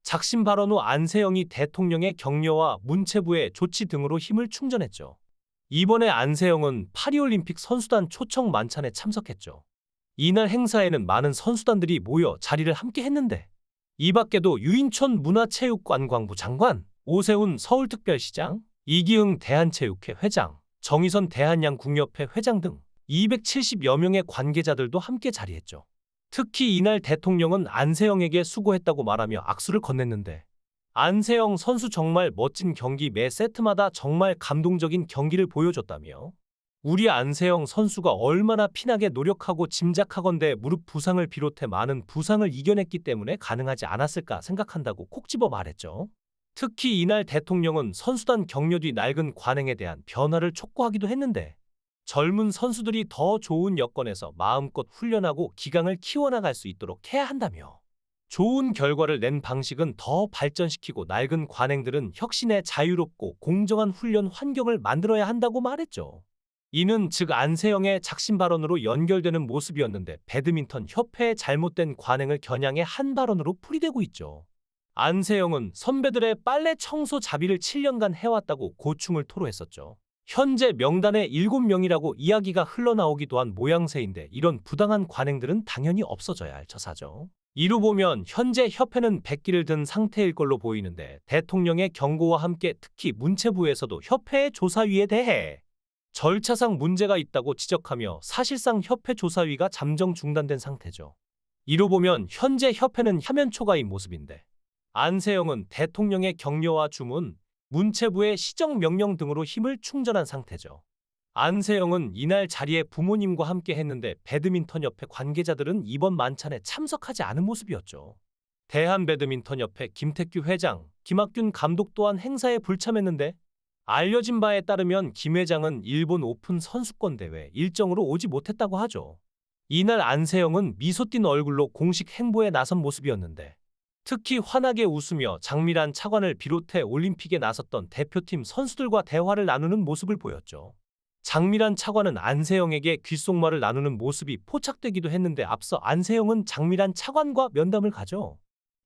작심 발언 후 안세영이 대통령의 격려와 문체부의 조치 등으로 힘을 충전했죠. 이번에 안세영은 파리올림픽 선수단 초청 만찬에 참석했죠. 이날 행사에는 많은 선수단들이 모여 자리를 함께 했는데, 이 밖에도 유인촌 문화체육관광부 장관, 오세훈 서울특별시장, 이기흥 대한체육회 회장, 정의선 대한양궁협회 회장 등 270여 명의 관계자들도 함께 자리했죠. 특히 이날 대통령은 안세영에게 수고했다고 말하며 악수를 건넸는데, 안세영 선수 정말 멋진 경기, 매 세트마다 정말 감동적인 경기를 보여줬다며, 우리 안세영 선수가 얼마나 피나게 노력하고 짐작하건대 무릎 부상을 비롯해 많은 부상을 이겨냈기 때문에 가능하지 않았을까 생각한다고 콕 집어 말했죠. 특히 이날 대통령은 선수단 격려 뒤 낡은 관행에 대한 변화를 촉구하기도 했는데, 젊은 선수들이 더 좋은 여건에서 마음껏 훈련하고 기강을 키워나갈 수 있도록 해야 한다며, 좋은 결과를 낸 방식은 더 발전시키고 낡은 관행들은 혁신에 자유롭고 공정한 훈련 환경을 만들어야 한다고 말했죠. 이는 즉 안세영의 작심 발언으로 연결되는 모습이었는데, 배드민턴 협회의 잘못된 관행을 겨냥해 한 발언으로 풀이되고 있죠. 안세영은 선배들의 빨래 청소 자비를 7년간 해왔다고 고충을 토로했었죠. 현재 명단에 7명이라고 이야기가 흘러나오기도 한 모양새인데, 이런 부당한 관행들은 당연히 없어져야 할 처사죠. 이루 보면 현재 협회는 백기를 든 상태일 걸로 보이는데, 대통령의 경고와 함께 특히 문체부에서도 협회의 조사위에 대해 절차상 문제가 있다고 지적하며 사실상 협회 조사위가 잠정 중단된 상태죠. 이로 보면 현재 협회는 화면초가인 모습인데, 안세영은 대통령의 격려와 주문, 문체부의 시정명령 등으로 힘을 충전한 상태죠. 안세영은 이날 자리에 부모님과 함께 했는데, 배드민턴협회 관계자들은 이번 만찬에 참석하지 않은 모습이었죠. 대한배드민턴협회 김택규 회장, 김학균 감독 또한 행사에 불참했는데, 알려진 바에 따르면 김 회장은 일본 오픈 선수권 대회 일정으로 오지 못했다고 하죠. 이날 안세영은 미소 띤 얼굴로 공식 행보에 나선 모습이었는데, 특히 환하게 웃으며 장미란 차관을 비롯해 올림픽에 나섰던 대표팀 선수들과 대화를 나누는 모습을 보였죠. 장미란 차관은 안세영에게 귓속말을 나누는 모습이 포착되기도 했는데, 앞서 안세영은 장미란 차관과 면담을 가죠.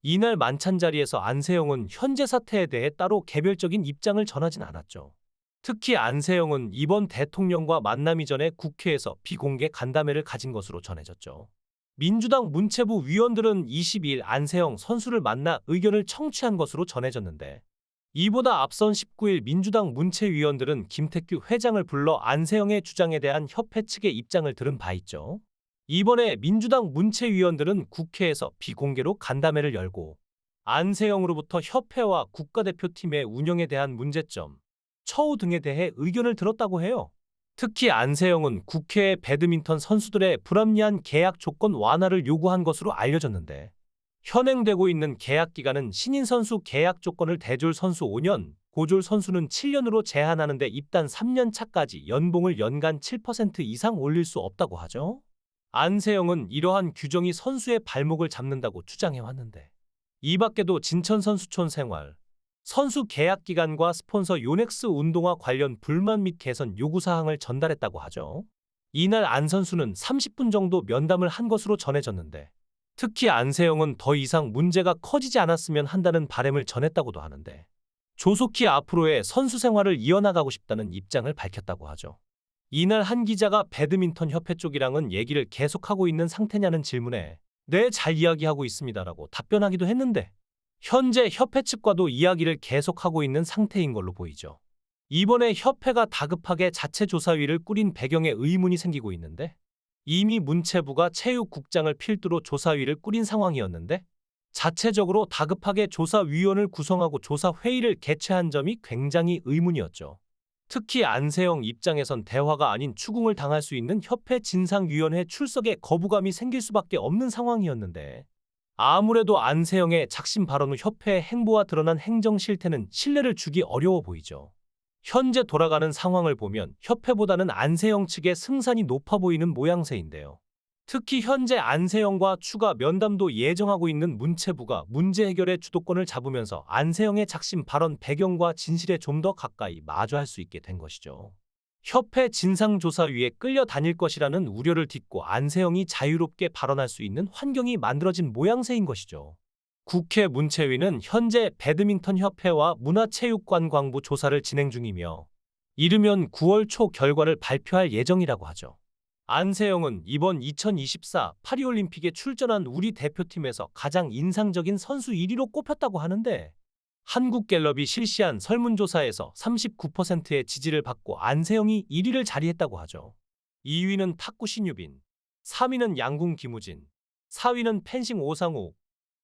이날 만찬 자리에서 안세영은 현재 사태에 대해 따로 개별적인 입장을 전하진 않았죠. 특히 안세영은 이번 대통령과 만나기 전에 국회에서 비공개 간담회를 가진 것으로 전해졌죠. 민주당 문체부 위원들은 22일 안세영 선수를 만나 의견을 청취한 것으로 전해졌는데, 이보다 앞선 19일 민주당 문체위원들은 김택규 회장을 불러 안세영의 주장에 대한 협회 측의 입장을 들은 바 있죠. 이번에 민주당 문체위원들은 국회에서 비공개로 간담회를 열고, 안세영으로부터 협회와 국가대표팀의 운영에 대한 문제점, 처우 등에 대해 의견을 들었다고 해요. 특히 안세영은 국회에 배드민턴 선수들의 불합리한 계약 조건 완화를 요구한 것으로 알려졌는데, 현행되고 있는 계약 기간은 신인 선수 계약 조건을 대졸 선수 5년, 고졸 선수는 7년으로 제한하는데, 입단 3년 차까지 연봉을 연간 7% 이상 올릴 수 없다고 하죠. 안세영은 이러한 규정이 선수의 발목을 잡는다고 주장해왔는데, 이 밖에도 진천선수촌 생활, 선수 계약 기간과 스폰서 요넥스 운동화 관련 불만 및 개선 요구사항을 전달했다고 하죠. 이날 안 선수는 30분 정도 면담을 한 것으로 전해졌는데, 특히 안세영은 더 이상 문제가 커지지 않았으면 한다는 바람을 전했다고도 하는데, 조속히 앞으로의 선수 생활을 이어나가고 싶다는 입장을 밝혔다고 하죠. 이날 한 기자가 배드민턴 협회 쪽이랑은 얘기를 계속하고 있는 상태냐는 질문에 네, 잘 이야기하고 있습니다라고 답변하기도 했는데, 현재 협회 측과도 이야기를 계속하고 있는 상태인 걸로 보이죠. 이번에 협회가 다급하게 자체 조사위를 꾸린 배경에 의문이 생기고 있는데, 이미 문체부가 체육국장을 필두로 조사위를 꾸린 상황이었는데, 자체적으로 다급하게 조사위원을 구성하고 조사회의를 개최한 점이 굉장히 의문이었죠. 특히 안세영 입장에선 대화가 아닌 추궁을 당할 수 있는 협회 진상위원회 출석에 거부감이 생길 수밖에 없는 상황이었는데, 아무래도 안세영의 작심 발언 후 협회의 행보와 드러난 행정 실태는 신뢰를 주기 어려워 보이죠. 현재 돌아가는 상황을 보면 협회보다는 안세영 측의 승산이 높아 보이는 모양새인데요. 특히 현재 안세영과 추가 면담도 예정하고 있는 문체부가 문제 해결의 주도권을 잡으면서 안세영의 작심 발언 배경과 진실에 좀 더 가까이 마주할 수 있게 된 것이죠. 협회 진상조사위에 끌려다닐 것이라는 우려를 딛고 안세영이 자유롭게 발언할 수 있는 환경이 만들어진 모양새인 것이죠. 국회 문체위는 현재 배드민턴협회와 문화체육관광부 조사를 진행 중이며 이르면 9월 초 결과를 발표할 예정이라고 하죠. 안세영은 이번 2024 파리올림픽에 출전한 우리 대표팀에서 가장 인상적인 선수 1위로 꼽혔다고 하는데 한국갤럽이 실시한 설문조사에서 39%의 지지를 받고 안세영이 1위를 자리했다고 하죠. 2위는 탁구 신유빈, 3위는 양궁 김우진, 4위는 펜싱 오상우,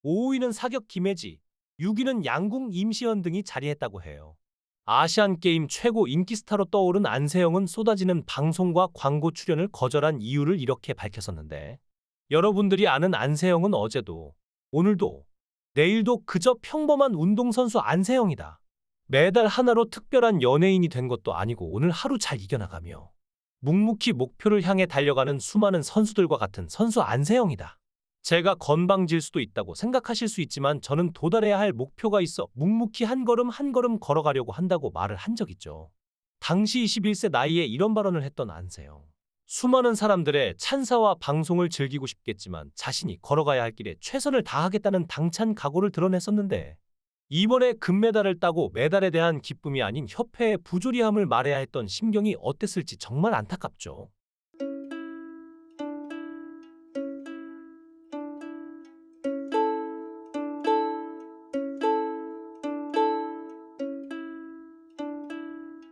5위는 사격 김혜지, 6위는 양궁 임시현 등이 자리했다고 해요. 아시안게임 최고 인기 스타로 떠오른 안세영은 쏟아지는 방송과 광고 출연을 거절한 이유를 이렇게 밝혔었는데 여러분들이 아는 안세영은 어제도, 오늘도, 내일도 그저 평범한 운동선수 안세영이다. 매달 하나로 특별한 연예인이 된 것도 아니고 오늘 하루 잘 이겨나가며 묵묵히 목표를 향해 달려가는 수많은 선수들과 같은 선수 안세영이다. 제가 건방질 수도 있다고 생각하실 수 있지만 저는 도달해야 할 목표가 있어 묵묵히 한 걸음 한 걸음 걸어가려고 한다고 말을 한 적 있죠. 당시 21세 나이에 이런 발언을 했던 안세영. 수많은 사람들의 찬사와 방송을 즐기고 싶겠지만 자신이 걸어가야 할 길에 최선을 다하겠다는 당찬 각오를 드러냈었는데 이번에 금메달을 따고 메달에 대한 기쁨이 아닌 협회의 부조리함을 말해야 했던 심경이 어땠을지 정말 안타깝죠.